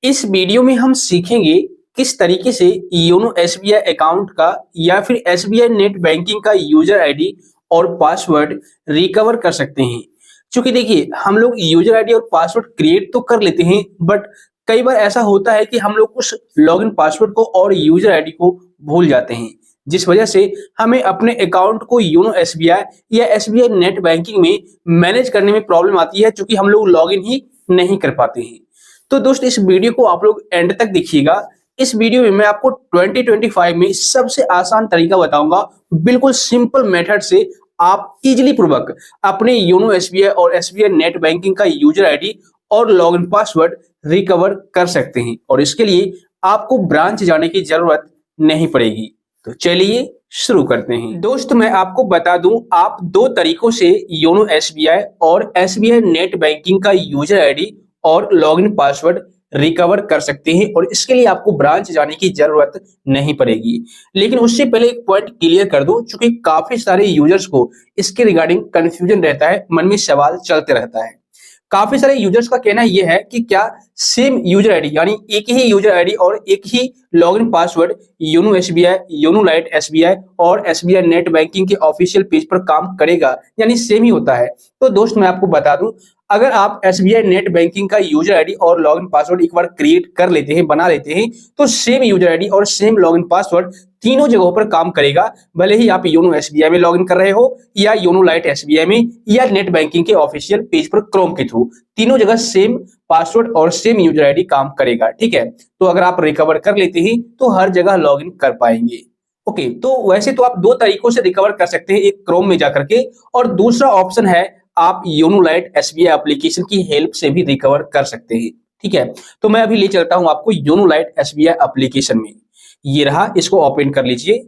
इस वीडियो में हम सीखेंगे किस तरीके से योनो एसबीआई अकाउंट का या फिर एसबीआई नेट बैंकिंग का यूजर आईडी और पासवर्ड रिकवर कर सकते हैं। क्योंकि देखिए हम लोग यूजर आईडी और पासवर्ड क्रिएट तो कर लेते हैं, बट कई बार ऐसा होता है कि हम लोग उस लॉगिन पासवर्ड को और यूजर आईडी को भूल जाते हैं, जिस वजह से हमें अपने अकाउंट को योनो एसबीआई या एसबीआई नेट बैंकिंग में मैनेज करने में प्रॉब्लम आती है, क्योंकि हम लोग लॉगिन ही नहीं कर पाते हैं। तो दोस्त इस वीडियो को आप लोग एंड तक देखिएगा। इस वीडियो में मैं आपको 2025 में सबसे आसान तरीका बताऊंगा, बिल्कुल सिंपल मेथड से आप इजीली पूर्वक अपने योनो एसबीआई और एसबीआई नेट बैंकिंग का यूजर आईडी और लॉगिन पासवर्ड रिकवर कर सकते हैं, और इसके लिए आपको ब्रांच जाने की जरूरत नहीं पड़ेगी। तो चलिए शुरू करते हैं। दोस्त मैं आपको बता दूं, आप दो तरीकों से योनो एसबीआई और एसबीआई नेट बैंकिंग का यूजर आईडी और लॉगिन पासवर्ड रिकवर कर सकते हैं, और इसके लिए आपको ब्रांच जाने की जरूरत नहीं पड़ेगी। लेकिन उससे पहले एक पॉइंट क्लियर कर दूं, क्योंकि काफी सारे यूजर्स को इसके रिगार्डिंग कंफ्यूजन रहता है, मन में सवाल चलते रहता है। काफी सारे यूजर्स का कहना यह है कि क्या सेम यूजर आईडी यानी एक ही यूजर आईडी और एक ही login password YONO SBI, YONO Lite SBI और एसबीआई नेट बैंकिंग के ऑफिशियल पेज पर काम करेगा, यानी सेम ही होता है। तो दोस्त मैं आपको बता दूं, अगर आप एसबीआई नेट बैंकिंग का यूजर आईडी और लॉगिन पासवर्ड एक बार क्रिएट कर लेते हैं, बना लेते हैं, तो सेम यूजर आईडी और सेम लॉगिन पासवर्ड तीनों जगहों पर काम करेगा। भले ही आप योनो एसबीआई में लॉगिन कर रहे हो या योनो लाइट एसबीआई में या नेट बैंकिंग के ऑफिशियल पेज पर क्रोम के थ्रू, तीनों जगह सेम पासवर्ड और सेम यूजर आईडी काम करेगा। ठीक है, तो अगर आप रिकवर कर लेते हैं तो हर जगह लॉगिन कर पाएंगे। ओके, तो वैसे तो आप दो तरीकों से रिकवर कर सकते हैं, एक क्रोम में जाकर के और दूसरा ऑप्शन है आप योनो लाइट एसबीआई एप्लीकेशन की हेल्प से भी रिकवर कर सकते हैं। ठीक है, तो मैं अभी ले चलता हूं आपको योनो लाइट एसबीआई एप्लीकेशन में। ये रहा, इसको ओपन कर लीजिए।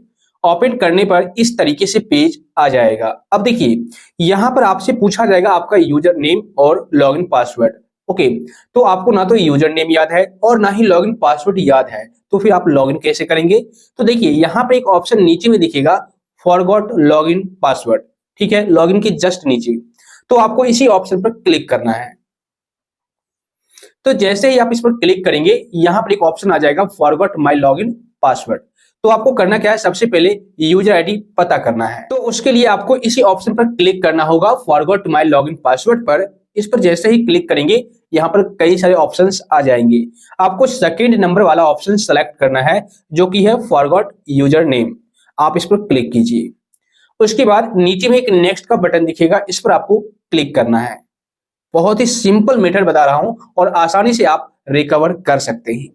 ओपन करने पर इस तरीके से पेज आ जाएगा। अब देखिए यहां पर आपसे पूछा जाएगा आपका यूजर नेम और लॉगिन पासवर्ड। ओके, तो आपको ना तो यूजर नेम याद है और ना ही लॉगिन पासवर्ड याद है, तो फिर आप लॉगिन कैसे करेंगे? तो देखिए यहां पर एक ऑप्शन नीचे में दिखेगा, फॉरगॉट लॉगिन पासवर्ड। ठीक है, लॉगिन के जस्ट नीचे, तो आपको इसी ऑप्शन पर क्लिक करना है। तो जैसे ही आप इस पर क्लिक करेंगे, यहां पर एक ऑप्शन आ जाएगा फॉरगॉट माय लॉगिन पासवर्ड। तो आपको करना क्या है, सबसे पहले यूजर आईडी पता करना है। तो उसके लिए आपको इसी ऑप्शन पर क्लिक करना होगा, फॉरगॉट माय लॉगिन पासवर्ड पर। इस पर जैसे ही क्लिक करेंगे, यहाँ पर कई सारे ऑप्शंस आ जाएंगे। आपको सेकंड नंबर वाला ऑप्शन सेलेक्ट करना है, जो कि है फॉरगॉट यूजर नेम। आप इस पर क्लिक कीजिए। उसके बाद नीचे में एक नेक्स्ट का बटन दिखेगा, इस पर आपको क्लिक करना है। बहुत ही सिंपल मेथड बता रहा हूं और आसानी से आप रिकवर कर सकते हैं।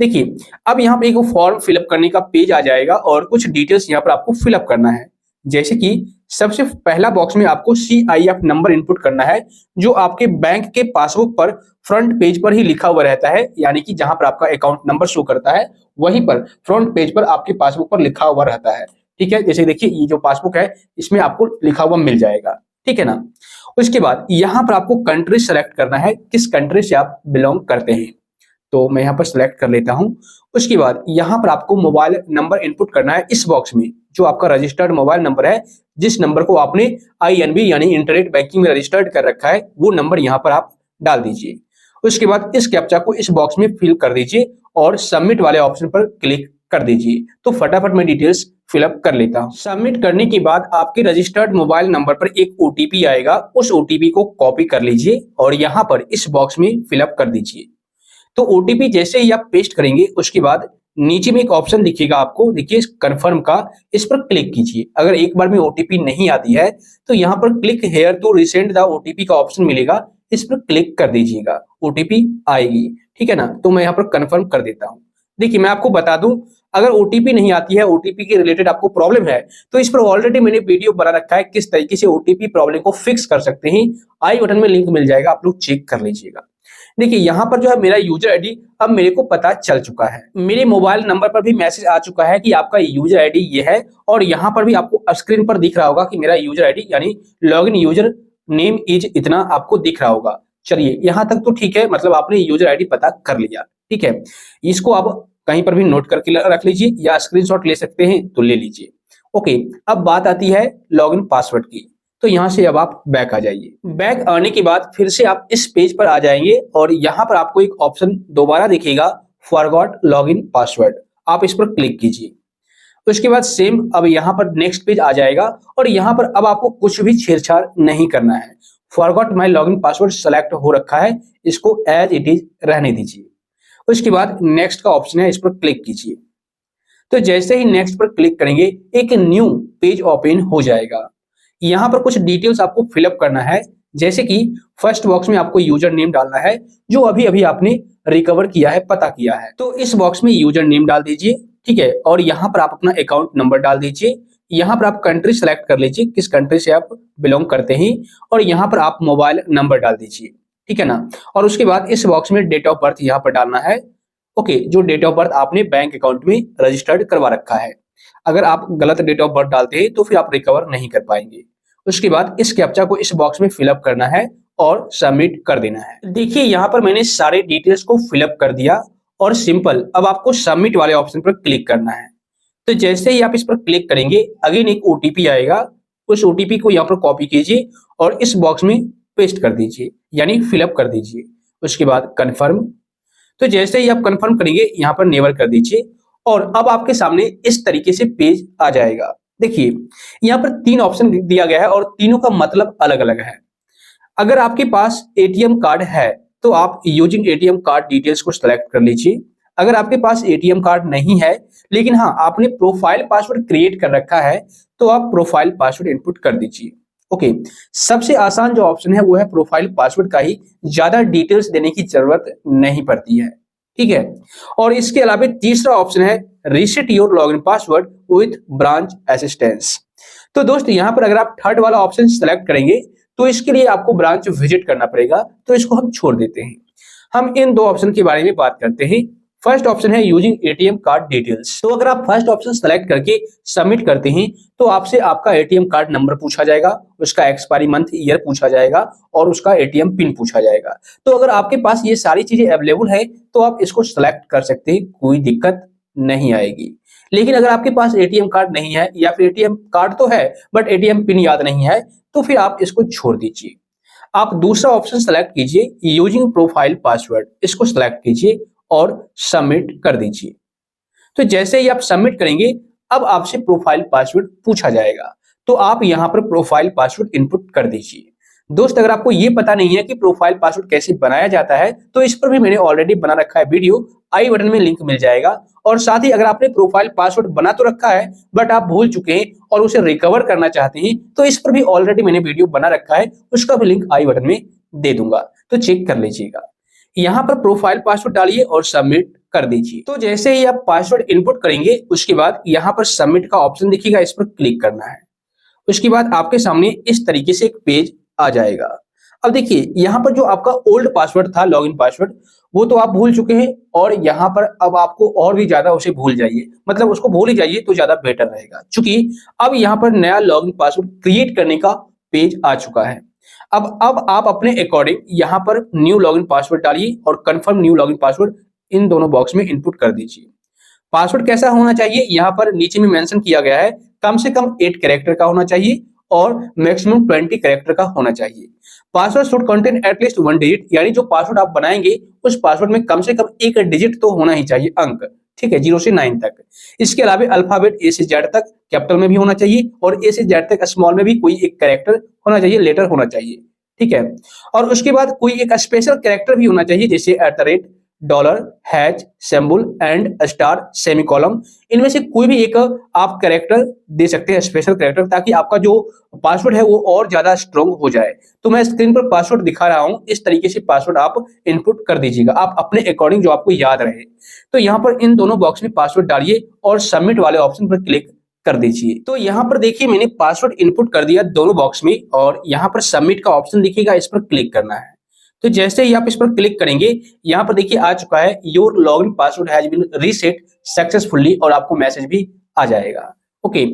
देखिए अब यहाँ पे एक फॉर्म फिलअप करने का पेज आ जाएगा और कुछ डिटेल्स यहाँ पर आपको फिलअप करना है। जैसे कि सबसे पहला बॉक्स में आपको CIF नंबर इनपुट करना है, जो आपके बैंक के पासबुक पर फ्रंट पेज पर ही लिखा हुआ रहता है, यानी कि जहां पर आपका अकाउंट नंबर शो करता है वहीं पर फ्रंट पेज पर आपके पासबुक पर लिखा हुआ रहता है। ठीक है, जैसे देखिए ये जो पासबुक है इसमें आपको लिखा हुआ मिल जाएगा। ठीक है ना। उसके बाद यहाँ पर आपको कंट्री सेलेक्ट करना है, किस कंट्री से आप बिलोंग करते हैं। तो मैं यहाँ पर सिलेक्ट कर लेता हूँ। उसके बाद यहाँ पर आपको मोबाइल नंबर इनपुट करना है, इस बॉक्स में जो आपका रजिस्टर्ड मोबाइल नंबर है, जिस नंबर को आपने INB यानी इंटरनेट बैंकिंग में रजिस्टर्ड कर रखा है, वो नंबर यहाँ पर आप डाल दीजिए। उसके बाद इस कैप्चा को इस बॉक्स में फिल कर दीजिए और सबमिट वाले ऑप्शन पर क्लिक कर दीजिए। तो फटाफट मैं डिटेल्स फिलअप कर लेता हूं। सबमिट करने के बाद आपके रजिस्टर्ड मोबाइल नंबर पर एक OTP आएगा, उस OTP को कॉपी कर लीजिए और यहां पर इस बॉक्स में फिलअप कर दीजिए। तो OTP जैसे ही आप पेस्ट करेंगे, उसके बाद नीचे में एक ऑप्शन दिखेगा आपको, देखिए कंफर्म का, इस पर क्लिक कीजिए। अगर एक बार में OTP नहीं आती है तो यहाँ पर click here to resend the OTP का ऑप्शन मिलेगा, इस पर क्लिक कर दीजिएगा, OTP आएगी। ठीक है ना, तो मैं यहाँ पर कंफर्म कर देता हूँ। देखिए मैं आपको बता दूं, अगर OTP नहीं आती है, OTP के रिलेटेड आपको प्रॉब्लम है, तो इस पर ऑलरेडी मैंने वीडियो बना रखा है किस तरीके से OTP प्रॉब्लम को फिक्स कर सकते हैं। आई बटन में लिंक मिल जाएगा, आप लोग चेक कर लीजिएगा। देखिए यहाँ पर जो है मेरा यूजर आईडी अब मेरे को पता चल चुका है। मेरे मोबाइल नंबर पर भी मैसेज आ चुका है कि आपका यूजर आईडी ये है, और यहाँ पर भी आपको स्क्रीन पर दिख रहा होगा कि मेरा यूजर आईडी यानी लॉगिन यूजर नेम इज इतना आपको दिख रहा होगा। चलिए यहाँ तक तो ठीक है, मतलब आपने यूजर आईडी पता कर लिया। ठीक है, इसको आप कहीं पर भी नोट करके रख लीजिए या स्क्रीनशॉट ले सकते हैं तो ले लीजिए। ओके, अब बात आती है लॉगिन पासवर्ड की। तो यहाँ से अब आप बैक आ जाइए। बैक आने के बाद फिर से आप इस पेज पर आ जाएंगे और यहाँ पर आपको एक ऑप्शन दोबारा दिखेगा, फॉरगॉट लॉगिन पासवर्ड। आप इस पर क्लिक कीजिए। उसके बाद सेम अब यहाँ पर नेक्स्ट पेज आ जाएगा और यहाँ पर अब आपको कुछ भी छेड़छाड़ नहीं करना है। फॉरगॉट माई लॉगिन पासवर्ड सेलेक्ट हो रखा है, इसको एज इट इज रहने दीजिए। उसके बाद नेक्स्ट का ऑप्शन है, इस पर क्लिक कीजिए। तो जैसे ही नेक्स्ट पर क्लिक करेंगे एक न्यू पेज ओपन हो जाएगा। यहाँ पर कुछ डिटेल्स आपको फिलअप करना है, जैसे कि फर्स्ट बॉक्स में आपको यूजर नेम डालना है जो अभी अभी आपने रिकवर किया है, पता किया है। तो इस बॉक्स में यूजर नेम डाल दीजिए, ठीक है। और यहाँ पर आप अपना अकाउंट नंबर डाल दीजिए। यहाँ पर आप कंट्री सेलेक्ट कर लीजिए, किस कंट्री से आप बिलोंग करते हैं, और यहाँ पर आप मोबाइल नंबर डाल दीजिए, ठीक है ना। और उसके बाद इस बॉक्स में डेट ऑफ बर्थ यहाँ पर डालना है, ओके, जो डेट ऑफ बर्थ आपने बैंक अकाउंट में रजिस्टर्ड करवा रखा है। अगर आप गलत डेट ऑफ बर्थ डालते हैं तो फिर आप रिकवर नहीं कर पाएंगे। उसके बाद इस कैप्चा को इस बॉक्स में फिलअप करना है और सबमिट कर देना है। देखिए यहाँ पर मैंने सारे डिटेल्स को फिलअप कर दिया और सिंपल अब आपको सबमिट वाले ऑप्शन पर क्लिक करना है। तो जैसे ही आप इस पर क्लिक करेंगे अगेन एक ओटीपी आएगा, उस ओटीपी को यहाँ पर कॉपी कीजिए और इस बॉक्स में पेस्ट कर दीजिए, यानी फिलअप कर दीजिए। उसके बाद कन्फर्म। तो जैसे ही आप कंफर्म करेंगे यहाँ पर नेवर कर दीजिए और अब आपके सामने इस तरीके से पेज आ जाएगा। देखिए यहाँ पर 3 ऑप्शन दिया गया है और तीनों का मतलब अलग अलग है। अगर आपके पास एटीएम कार्ड है तो आप यूजिंग एटीएम कार्ड डिटेल्स को सिलेक्ट कर लीजिए। अगर आपके पास एटीएम कार्ड नहीं है लेकिन हाँ आपने प्रोफाइल पासवर्ड क्रिएट कर रखा है तो आप प्रोफाइल पासवर्ड इनपुट कर दीजिए। ओके, सबसे आसान जो ऑप्शन है वो है प्रोफाइल पासवर्ड का ही, ज्यादा डिटेल्स देने की जरूरत नहीं पड़ती है, ठीक है। और इसके अलावा तीसरा ऑप्शन है reset your login password with branch assistance. तो दोस्त यहाँ पर अगर आप थर्ड वाला ऑप्शन सेलेक्ट करेंगे तो इसके लिए आपको ब्रांच विजिट करना पड़ेगा, तो इसको हम छोड़ देते हैं। हम इन 2 ऑप्शन के बारे में बात करते हैं। फर्स्ट ऑप्शन है यूजिंग एटीएम कार्ड डिटेल्स। तो अगर आप फर्स्ट ऑप्शन सेलेक्ट करके सबमिट करते हैं तो आपसे आपका एटीएम कार्ड नंबर पूछा जाएगा, उसका एक्सपायरी मंथ ईयर पूछा जाएगा और उसका एटीएम पिन पूछा जाएगा। तो अगर आपके पास ये सारी चीजें अवेलेबल है तो आप इसको सेलेक्ट कर सकते हैं, कोई दिक्कत नहीं आएगी। लेकिन अगर आपके पास एटीएम कार्ड नहीं है या फिर एटीएम कार्ड तो है बट एटीएम पिन याद नहीं है तो फिर आप इसको छोड़ दीजिए। आप दूसरा ऑप्शन सेलेक्ट कीजिए यूजिंग प्रोफाइल पासवर्ड, इसको सेलेक्ट कीजिए और सबमिट कर दीजिए। तो जैसे ही आप सबमिट करेंगे अब आपसे प्रोफाइल पासवर्ड पूछा जाएगा, तो आप यहां पर प्रोफाइल पासवर्ड इनपुट कर दीजिए। दोस्त अगर आपको ये पता नहीं है कि प्रोफाइल पासवर्ड कैसे बनाया जाता है तो इस पर भी मैंने ऑलरेडी बना रखा है वीडियो, आई बटन में लिंक मिल जाएगा। और साथ ही अगर आपने प्रोफाइल पासवर्ड बना तो रखा है बट आप भूल चुके हैं और उसे रिकवर करना चाहते हैं तो इस पर भी ऑलरेडी मैंने वीडियो बना रखा है, उसका भी लिंक आई बटन में दे दूंगा, तो चेक कर लीजिएगा। यहाँ पर प्रोफाइल पासवर्ड डालिए और सबमिट कर दीजिए। तो जैसे ही आप पासवर्ड इनपुट करेंगे उसके बाद यहाँ पर सबमिट का ऑप्शन दिखेगा, इस पर क्लिक करना है। उसके बाद आपके सामने इस तरीके से एक पेज आ जाएगा। अब देखिए यहाँ पर जो आपका ओल्ड पासवर्ड था लॉगिन पासवर्ड वो तो आप भूल चुके हैं और यहाँ पर अब आपको और भी ज्यादा उसे भूल जाइए, मतलब उसको भूल ही जाइए तो ज्यादा बेटर रहेगा, क्योंकि अब यहाँ पर नया लॉगिन पासवर्ड क्रिएट करने का पेज आ चुका है। अब आप अपने अकॉर्डिंग यहाँ पर न्यू लॉगिन पासवर्ड डालिए और कंफर्म न्यू लॉगिन पासवर्ड इन दोनों बॉक्स में इनपुट कर दीजिए। पासवर्ड कैसा होना चाहिए यहाँ पर नीचे में मेंशन किया गया है, कम से कम 8 कैरेक्टर का होना चाहिए और मैक्सिमम 20 कैरेक्टर का होना चाहिए। Password should contain at least 1 digit, यानी जो पासवर्ड आप बनाएंगे उस पासवर्ड में कम से कम 1 डिजिट तो होना ही चाहिए, अंक, ठीक है, 0 से 9 तक। इसके अलावा अल्फाबेट ए से जेड तक कैपिटल में भी होना चाहिए और ए से जेड तक स्मॉल में भी कोई एक कैरेक्टर होना चाहिए, लेटर होना चाहिए, ठीक है। और उसके बाद कोई एक स्पेशल कैरेक्टर भी होना चाहिए, जैसे @ dollar, hash, symbol and star, semicolon, इनमें से कोई भी एक आप कैरेक्टर दे सकते हैं, स्पेशल कैरेक्टर, ताकि आपका जो पासवर्ड है वो और ज्यादा स्ट्रॉन्ग हो जाए। तो मैं स्क्रीन पर पासवर्ड दिखा रहा हूं, इस तरीके से पासवर्ड आप इनपुट कर दीजिएगा, आप अपने अकॉर्डिंग जो आपको याद रहे। तो यहाँ पर इन दोनों बॉक्स में पासवर्ड डालिए और सबमिट वाले ऑप्शन पर क्लिक कर दीजिए। तो यहाँ पर देखिए मैंने पासवर्ड इनपुट कर दिया दोनों बॉक्स में और यहाँ पर सबमिट का ऑप्शन दिखेगा, इस पर क्लिक करना है। तो जैसे ही आप इस पर क्लिक करेंगे यहाँ पर देखिए आ चुका है your login password has been reset successfully और आपको मैसेज भी आ जाएगा। ओके,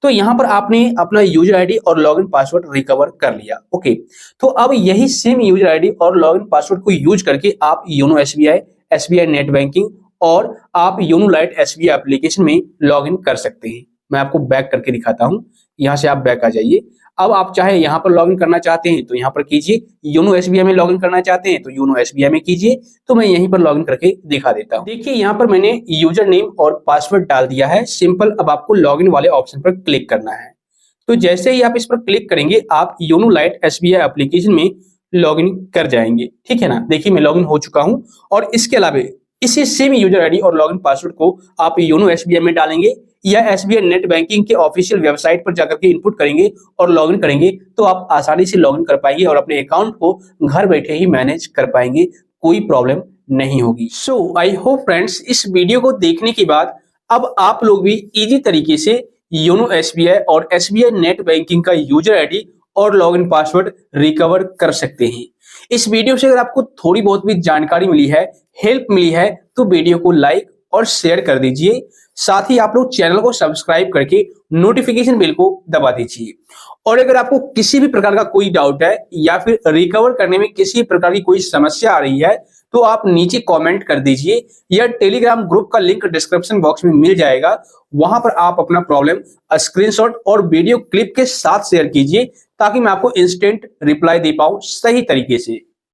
तो यहाँ पर आपने अपना यूजर आईडी और लॉगिन पासवर्ड रिकवर कर लिया। ओके, तो अब यही सेम यूजर आईडी और लॉगिन पासवर्ड को यूज करके आप योनो एसबीआई नेट बैंकिंग और आप योनो लाइट एसबीआई एप्लीकेशन में लॉगिन कर सकते हैं। मैं आपको बैक करके दिखाता हूँ। यहाँ से आप बैक आ जाइए। अब आप चाहे यहाँ पर लॉगिन करना चाहते हैं तो यहाँ पर कीजिए, योनो एसबीआई में लॉगिन करना चाहते हैं तो योनो एसबीआई में कीजिए। तो मैं यहीं पर लॉगिन करके दिखा देता हूँ। देखिए यहाँ पर मैंने यूजर नेम और पासवर्ड डाल दिया है, सिंपल। अब आपको लॉगिन वाले ऑप्शन पर क्लिक करना है। तो जैसे ही आप इस पर क्लिक करेंगे आप योनो लाइट एसबीआई एप्लीकेशन में लॉगिन कर जाएंगे, ठीक है ना। देखिए मैं लॉगिन हो चुका हूं और इसके अलावा इसी सेम यूजर आईडी और लॉगिन पासवर्ड को आप योनो एसबीआई में डालेंगे या एसबीआई नेट बैंकिंग के ऑफिशियल वेबसाइट पर जाकर के इनपुट करेंगे और लॉगिन करेंगे तो आप आसानी से लॉगिन कर पाएंगे और अपने अकाउंट को घर बैठे ही मैनेज कर पाएंगे, कोई प्रॉब्लम नहीं होगी। सो आई होप फ्रेंड्स, इस वीडियो को देखने के बाद अब आप लोग भी इजी तरीके से योनो एसबीआई और एसबीआई नेट बैंकिंग का यूजर आईडी और लॉगिन पासवर्ड रिकवर कर सकते हैं। इस वीडियो से अगर आपको थोड़ी बहुत भी जानकारी मिली है, हेल्प मिली है, तो वीडियो को लाइक और शेयर कर दीजिए। साथ ही आप लोग चैनल को सब्सक्राइब करके नोटिफिकेशन बेल को दबा दीजिए। और अगर आपको किसी भी प्रकार का कोई डाउट है या फिर रिकवर करने में किसी प्रकार की कोई समस्या आ रही है तो आप नीचे कमेंट कर दीजिए या टेलीग्राम ग्रुप का लिंक डिस्क्रिप्शन बॉक्स में मिल जाएगा। वहां पर आप अपना प्रॉब्लम स्क्रीनशॉट और वीडियो क्लिप के साथ शेयर कीजिए ताकि मैं आपको इंस्टेंट रिप्लाई दे पाऊं सही तरीके से।